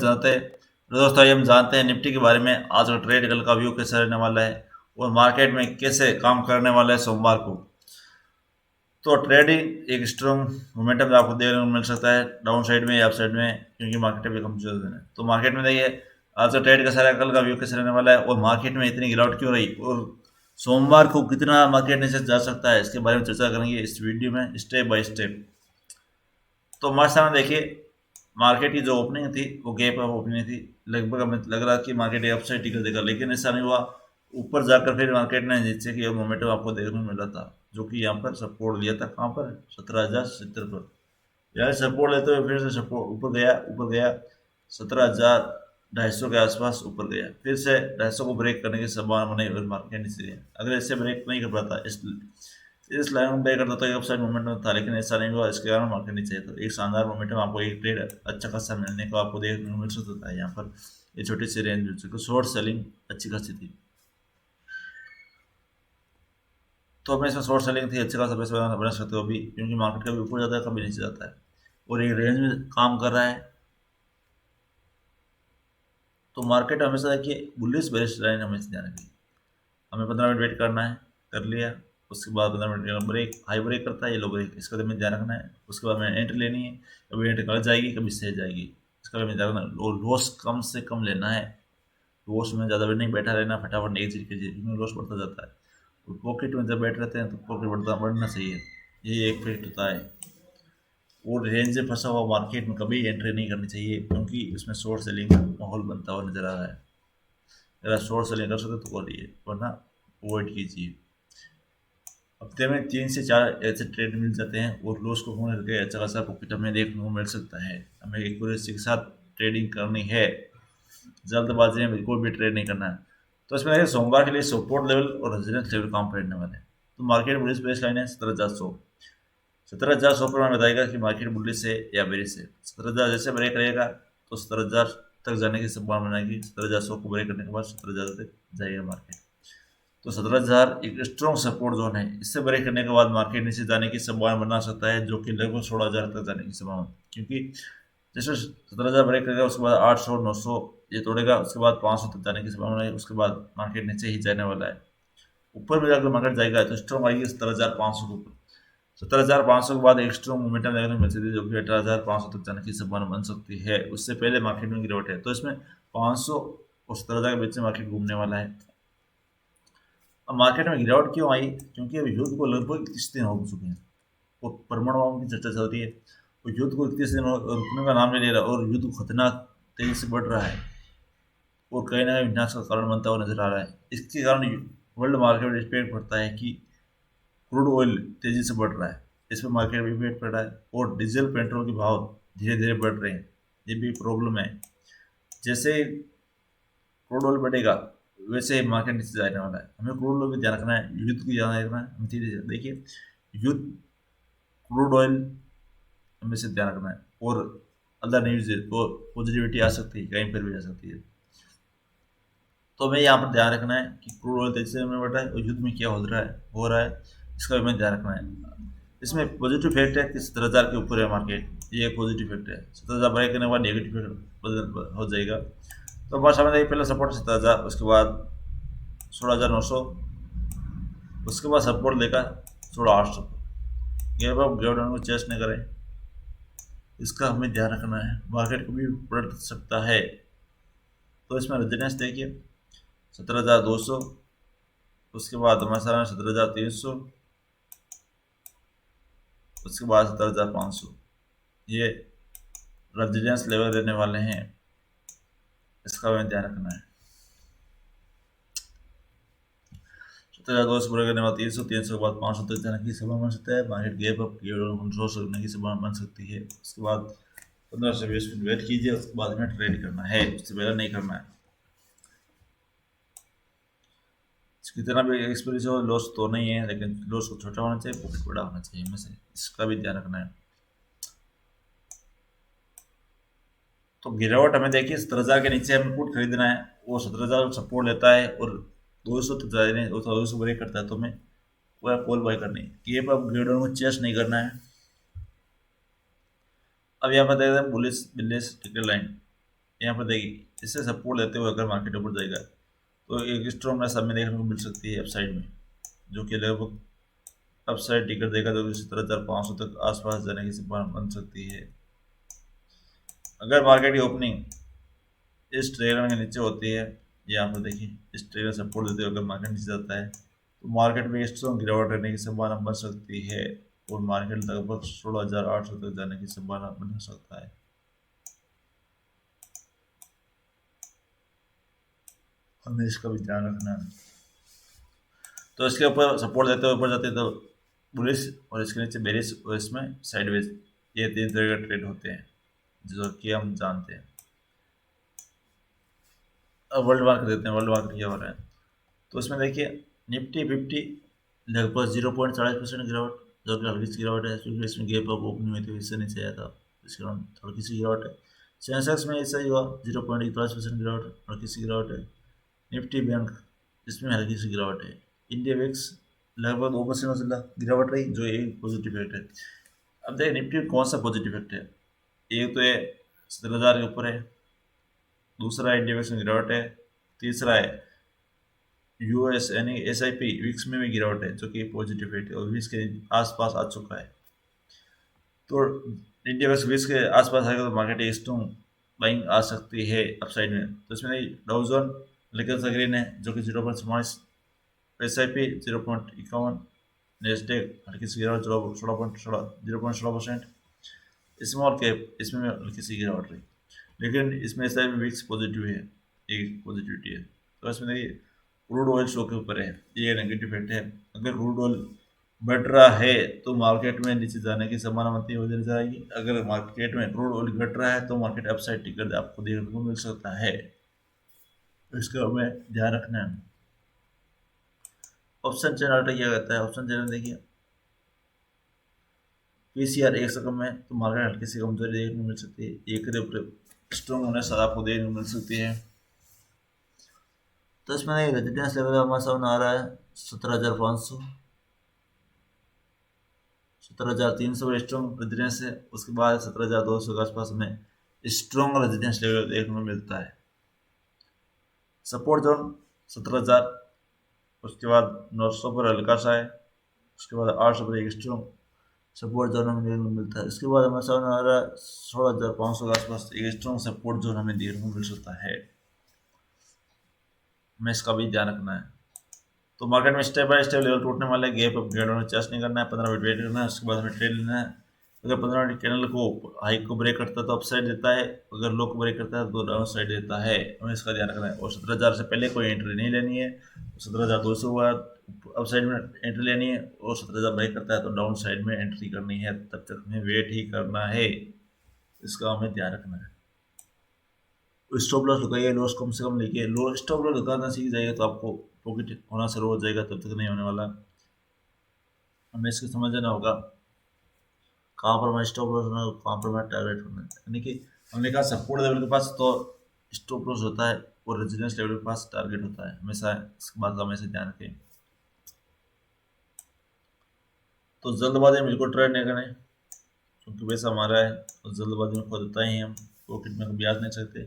जानते हैं तो दोस्तों हम जानते हैं निफ्टी के बारे में। आज का ट्रेड कल का व्यू कैसा रहने वाला है और मार्केट में कैसे काम करने वाला है सोमवार को। तो ट्रेडिंग एक स्ट्रॉन्ग मोमेंटम आपको देखने को मिल सकता है डाउन साइड में या अप साइड में, क्योंकि मार्केट अभी कमजोर है। तो मार्केट में देखिए आज का ट्रेड कैसा रहेगा, कल का व्यू कैसे रहने वाला है और मार्केट में इतनी गिरावट क्यों रही और सोमवार को कितना मार्केट नीचे जा सकता है, इसके बारे में चर्चा करेंगे इस वीडियो में स्टेप बाय स्टेप। तो हमारे सामने देखिए मार्केट की जो ओपनिंग थी वो गैप अप ओपनिंग थी। लगभग हमें लग रहा कि मार्केट ये अपसाइड टिकट देगा, लेकिन ऐसा नहीं हुआ। ऊपर जाकर फिर मार्केट ने नीचे की मोमेंटम आपको देखने को मिला था, जो कि यहाँ पर सपोर्ट लिया था। कहाँ पर? 17,070 पर। यार सपोर्ट लेते हुए फिर से सपोर्ट ऊपर गया 17,250 के आसपास ऊपर गया। फिर से 250 को ब्रेक करने की संभावना नहीं और मार्केट नीचे गया। अगर इससे ब्रेक नहीं कर पाता इस लाइन में ब्रेक करता तो एक अपसाइड मोमेंटम था, लेकिन ऐसा नहीं हुआ। इसके कारण मार्केट नीचे है। तो एक शानदार मोमेंटम आपको एक ट्रेड अच्छा खासा मिलने को आपको देखने को मिल सकता है। यहाँ पर ये छोटी सी रेंज शॉर्ट सेलिंग अच्छी खासी थी, तो हमें इसमें शॉर्ट सेलिंग थी, अच्छे खासा पैसे बना सकते हो अभी, क्योंकि मार्केट कभी ऊपर जाता है कभी नीचे जाता है और एक रेंज में काम कर रहा है। तो मार्केट हमेशा देखिए बुलिश बेरिश लाइन हमेशा ध्यान रखिए। हमें 15 मिनट वेट करना है, कर लिया। उसके बाद 15 मिनट का ब्रेक, हाई ब्रेक करता है ये लो ब्रेक, इसका हमें ध्यान रखना है। उसके बाद हमें एंट्री लेनी है, कभी एंट्री कर जाएगी कभी सह जाएगी, इसका हमें ध्यान रखना है। और लॉस कम से कम लेना है, लॉस में ज़्यादा नहीं बैठा रहना, फटाफट एग्जिट कीजिए क्योंकि लॉस बढ़ता जाता है। और पॉकेट में जब बैठ रहते हैं तो पॉकेट बढ़ना चाहिए, ये एक फैक्ट होता है। और रेंज से फंसा हुआ मार्केट में कभी एंट्री नहीं करनी चाहिए, क्योंकि उसमें शॉर्ट सेलिंग का माहौल बनता हुआ नजर आ रहा है। अगर आप शॉर्ट सेलिंग कर सकते तो करिए, वरना अवॉइड कीजिए। हफ्ते में 3 से 4 ऐसे ट्रेड मिल जाते हैं और लॉस को होने करके अच्छा खासा प्रॉफिट हमें देखने को मिल सकता है। हमें एक्यूरेसी के साथ ट्रेडिंग करनी है, जल्दबाजी में बिल्कुल भी ट्रेड नहीं करना है। तो इसमें देखिए सोमवार के लिए सपोर्ट लेवल और रेजिडेंस लेवल काम करने वाले हैं। तो मार्केट बुलिश बेस लाइन है 17,100। 17,100 पर हमें बताएगा कि मार्केट बुलिश है या बेरिश है। 17,000 जैसे ब्रेक रहेगा तो 17,000 तक जाने की संभावना बनाएगी। 17,100 को ब्रेक करने के बाद 17,000 तक जाएगा मार्केट। तो 17,000 एक स्ट्रॉन्ग सपोर्ट जोन है, इससे ब्रेक करने के बाद मार्केट नीचे जाने की संभावना बना सकता है, जो कि लगभग 16,000 तक जाने की संभावना। क्योंकि जैसे 17,000 ब्रेक करेगा उसके बाद 800 900 ये तोड़ेगा, उसके बाद 500 तक जाने की संभावना है। उसके बाद मार्केट नीचे ही जाने वाला है। ऊपर में जाकर मार्केट जाएगा तो स्ट्रॉन्ग आएगी 17,500 के ऊपर। 17,500 के बाद एक स्ट्रॉन्ग मोमेंटम देखने को मिल सकती है, जो कि 18,500 तक जाने की संभावना बन सकती है। उससे पहले मार्केट में गिरावट है, तो इसमें 500 और 17,000 के बीच में मार्केट घूमने वाला है। अब मार्केट में गिरावट क्यों आई? क्योंकि अब युद्ध को लगभग 31 दिन हो चुके हैं और परमाणु बम की चर्चा चल रही है। और युद्ध को 31 दिन रुकने का नाम नहीं ले रहा और युद्ध खतरनाक तेजी से बढ़ रहा है और कहीं ना कहीं विनाश का कारण बनता हुआ नजर आ रहा है। इसके कारण वर्ल्ड मार्केट में इम्पैक्ट पड़ता है कि क्रूड ऑयल तेजी से बढ़ रहा है, इस पर मार्केट में इम्पैक्ट पड़ रहा है। और डीजल पेट्रोल के भाव धीरे धीरे बढ़ रहे हैं, ये भी प्रॉब्लम है। जैसे क्रूड ऑयल बढ़ेगा वैसे ही मार्केट नीचे जाने वाला है। हमें क्रूड ऑयल भी ध्यान रखना है, युद्ध की ध्यान रखना है। हम धीरे धीरे देखिए युद्ध, क्रूड ऑयल हमें से ध्यान रखना है। और अदर न्यूज और पॉजिटिविटी आ सकती है, कहीं पर भी आ सकती है। तो हमें यहाँ पर ध्यान रखना है कि क्रूड ऑयल तेजी से बढ़ रहा है और युद्ध में क्या हो रहा है, इसका हमें ध्यान रखना है। इसमें पॉजिटिव फैक्ट है कि 17,000 के ऊपर है मार्केट, ये एक पॉजिटिव फैक्ट है। 17,000 ब्रेक करने के बाद नेगेटिव फैक्ट हो जाएगा। तो हमारे सामने देखिए पहला सपोर्ट 17,000, उसके बाद 16,900, उसके बाद सपोर्ट लेकर 16,800। ये अब गिव डाउन को चेस्ट नहीं करें, इसका हमें ध्यान रखना है। मार्केट कभी पलट सकता है। तो इसमें रेजिडेंस देखिए 17,200, उसके बाद हमारे सामने 17,300, उसके बाद 17,500। ये रेजिडेंस लेवल रहने वाले हैं, इसका हमें ध्यान रखना है। 17,200 पूरा करने के बाद 300, 300 के बाद 500 तक जाने की संभावना बन सकता है। मार्केट गैप अप कंट्रोल करने की संभावना बन सकती है। उसके बाद 15 से 20 मिनट वेट कीजिए, उसके बाद हमें ट्रेड करना है, उससे पहले नहीं करना है। कितना भी एक्सपीरियंस हो, लॉस तो नहीं है, लेकिन लॉस को छोटा होना चाहिए, प्रॉफिट बड़ा होना चाहिए। हमें से इसका भी ध्यान रखना है। तो गिरावट हमें देखिए 17,000 के नीचे हमें पुट खरीदना है। वो 17,000 सपोर्ट लेता है और 200 तक जाने 200 ब्रेक करता है तो हमें पूरा कॉल बाय करनी है। कि अब ग्रेडर को चेस नहीं करना है। अब यहाँ पर देखते हैं बुलिश बिलिश टिकट लाइन। यहाँ पर देखिए इससे सपोर्ट देते हुए अगर मार्केट ऊपर जाएगा तो एक स्ट्रॉन्गनेस हमें देखने को मिल सकती है अपसाइड में, जो कि लगभग अपसाइड टिकट देगा तो 17,500 तक आसपास जाने की संभावना बन सकती है। अगर मार्केट की ओपनिंग इस ट्रेलर के नीचे होती है, यहाँ पर देखिए इस ट्रेलर सपोर्ट देते हुए अगर मार्केट नीचे जाता है तो मार्केट में स्ट्रॉन्ग गिरावट रहने की संभावना बन सकती है और मार्केट लगभग 16,800 तक जाने की संभावना बन सकता है। हमें इसका भी ध्यान रखना है। तो इसके ऊपर सपोर्ट देते हुए ऊपर जाते हैं तो बुलिश और इसके नीचे बेरिश और इसमें साइडवेज, ये तीन तरह के ट्रेड होते हैं जो कि हम जानते हैं। अब वर्ल्ड मार्केट देते हैं, वर्ल्ड मार्केट क्या हो रहा है तो इसमें देखिए निफ्टी 50 लगभग 0.40% गिरावट, जो कि हल्की सी गिरावट है क्योंकि इसमें गैप अप ओपनिंग हुई थी, इससे नीचे आया था, इसके कारण हल्की सी गिरावट है। सेंसेक्स में ऐसा ही हुआ 0.41% गिरावट, हल्की सी गिरावट है। निफ्टी बैंक इसमें हल्की सी गिरावट है। इंडिया विक्स लगभग 2% गिरावट रही, जो एक पॉजिटिव इफेक्ट है। अब देखिए निफ्टी में कौन सा पॉजिटिव इफेक्ट है, एक तो ये 17,000 के ऊपर है, दूसरा इंडिया विक्स में गिरावट है, तीसरा है यूएस यानी एसआईपी विक्स में भी गिरावट है जो कि पॉजिटिव इफेक्ट है और विक्स के आसपास आ चुका है। तो इंडिया विक्स विक्स के आसपास आएगा तो मार्केट स्ट्रॉन्ग बाइंग आ सकती है अपसाइड में। तो इसमें डाउ जोन लेकर सा ग्रीन है जो कि 0.44, एसआईपी 0.51, नेस्डेक हल्की सी गिरावट 0.16%, स्मॉल कैप इसमें हल्की सी गिरावट रही, लेकिन इसमें एसआईपी विक्स पॉजिटिव है, एक पॉजिटिविटी है। तो इसमें देखिए क्रूड ऑयल शो के ऊपर है, ये नेगेटिव इफेक्ट है। अगर क्रूड ऑयल बढ़ रहा है तो मार्केट में नीचे जाने की संभावना हो जाएगी, अगर मार्केट में क्रूड ऑयल घट रहा है तो मार्केट अपसाइड टिकट आपको देखने को मिल सकता है, तो इसका हमें ध्यान रखना है। ऑप्शन चैनल क्या कहता है, ऑप्शन चैनल देखिए पीसीआर 1 से कम है तो मार्केट हल्की सी कमजोरी देखने को मिल सकती है, एक स्ट्रॉन्ग होने से आपको देखने को मिल सकती है। तो इसमें रेजिडेंस लेवल हमारे सामने आ रहा है 17,500, 17,300 स्ट्रॉन्ग रेजिडेंस है, उसके बाद 17,200 के आसपास में स्ट्रॉन्ग रेजिडेंस लेवल देखने को मिलता है। सपोर्ट जोन 17,000, उसके बाद 900 पर हल्का सा है, उसके बाद 800 पर एक स्ट्रॉन्ग सपोर्ट जोन हमें देखने को मिलता है। इसके बाद हमारे सामने आ रहा है 16,500 के आसपास एक स्ट्रॉन्ग सपोर्ट जोन हमें देखने को मिल सकता है, हमें इसका भी ध्यान रखना है। तो मार्केट में स्टेप बाय स्टेप लेवल टूटने वाले गैप अपग्रेड होने चेस्ट नहीं करना है, 15 मिनट वेट करना है, उसके बाद हमें ट्रेड लेना है। अगर 15 मिनट कैंडल को हाई को ब्रेक करता है तो अप साइड देता है, अगर लो को ब्रेक करता है तो डाउन साइड देता है, हमें इसका ध्यान रखना है। और 17,000 से पहले कोई एंट्री नहीं लेनी है, 17,200 हुआ अप साइड में एंट्री लेनी है, और 17,000 ब्रेक करता है तो डाउन साइड में एंट्री करनी है, तब तक हमें वेट ही करना है, इसका हमें ध्यान रखना है। स्टॉप लॉस लगाइए, लॉस कम से कम लेके, लो स्टॉप लॉस लगाना सीख जाएगा तो आपको प्रॉफिट होना शुरू हो जाएगा, तब तक नहीं होने वाला। हमें इसको समझना होगा कहाँ पर हमें स्टॉप लॉस होना है, कहाँ पर हमें टारगेट होना है। यानी कि हमने कहा सपोर्ट लेवल के पास तो स्टॉप लॉस होता है और रेजिस्टेंस लेवल के पास टारगेट होता है, हमेशा इस बात का हमेशा ध्यान रखें। तो जल्दबाजी में बिल्कुल ट्रेड नहीं करें क्योंकि पैसा हमारा है और जल्दबाजी में खो देता ही हम, प्रॉफिट में कभी आ नहीं सकते।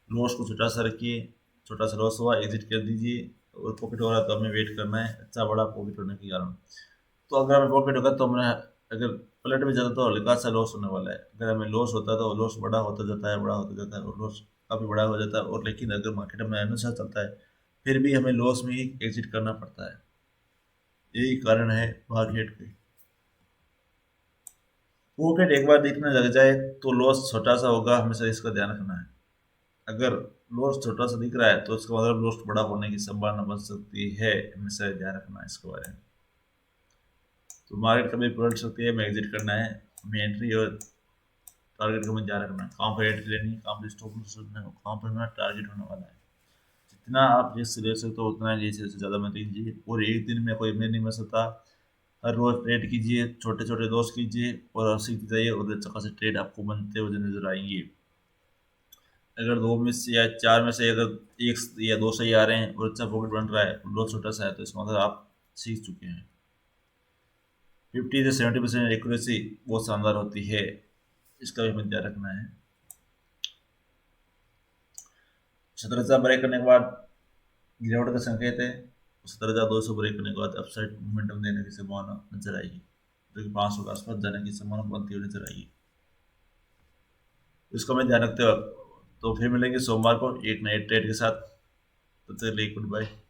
लॉस को छोटा सा रखिए, छोटा सा लॉस हुआ एग्जिट कर दीजिए, और प्रॉफिट हो रहा है तो हमें वेट करना है अच्छा बड़ा प्रॉफिट होने के कारण। तो अगर हमें प्रॉफिट होगा तो हमें, अगर पलट भी जाता तो हल्का सा लॉस होने वाला है, अगर हमें लॉस होता है तो लॉस बड़ा होता जाता है, बड़ा होता जाता है और लॉस काफ़ी बड़ा हो जाता है। और लेकिन अगर मार्केट में अनुसार चलता है फिर भी हमें लॉस में ही एग्जिट करना पड़ता है, यही कारण है मार्केट के। प्रॉफिट एक बार दिखने लग जाए तो लॉस छोटा सा होगा, हमेशा इसका ध्यान रखना है। अगर लॉस छोटा सा दिख रहा है तो इसका मतलब लॉस बड़ा होने की संभावना बन सकती है, हमेशा ध्यान रखना है इसके बारे में। तो मार्केट कभी पलट सकती है, हमें एग्जिट करना है, हमें एंट्री और टारगेट का हमें ध्यान रखना है, कहाँ पर एंट्री लेनी है, कहाँ पर स्टॉप लॉस रखना है, कहाँ पर हमारा टारगेट होने वाला है। जितना आप रिस्क ले सकते हो उतना रिस्क से ज़्यादा मत लीजिए, और एक दिन में कोई मैं नहीं बन सकता। हर रोज ट्रेड कीजिए, छोटे छोटे लॉस कीजिए और सीखते जाइए और अच्छा खासा ट्रेड आपको बनते हुए नजर आएंगे। अगर दो में से या चार में से अगर एक या दो सही आ रहे हैं और अच्छा प्रॉफिट बन रहा है, लॉस छोटा सा है, तो इसका मतलब आप सीख चुके हैं। 50 से 70% एक्यूरेसी बहुत शानदार होती है, इसका भी हमें ध्यान रखना है। 17,000 ब्रेक करने के बाद गिरावट का संकेत है। 17,200 ब्रेक करने के बाद अपसाइड मोमेंटम देने की संभावना नजर आएगी, जो कि 500 के आसपास जाने की संभावना बनती हुई नजर आएगी। इसको हमें ध्यान रखते वक्त तो फिर मिलेंगे सोमवार को एक नए ट्रेड के साथ। तब तक गुड बाय।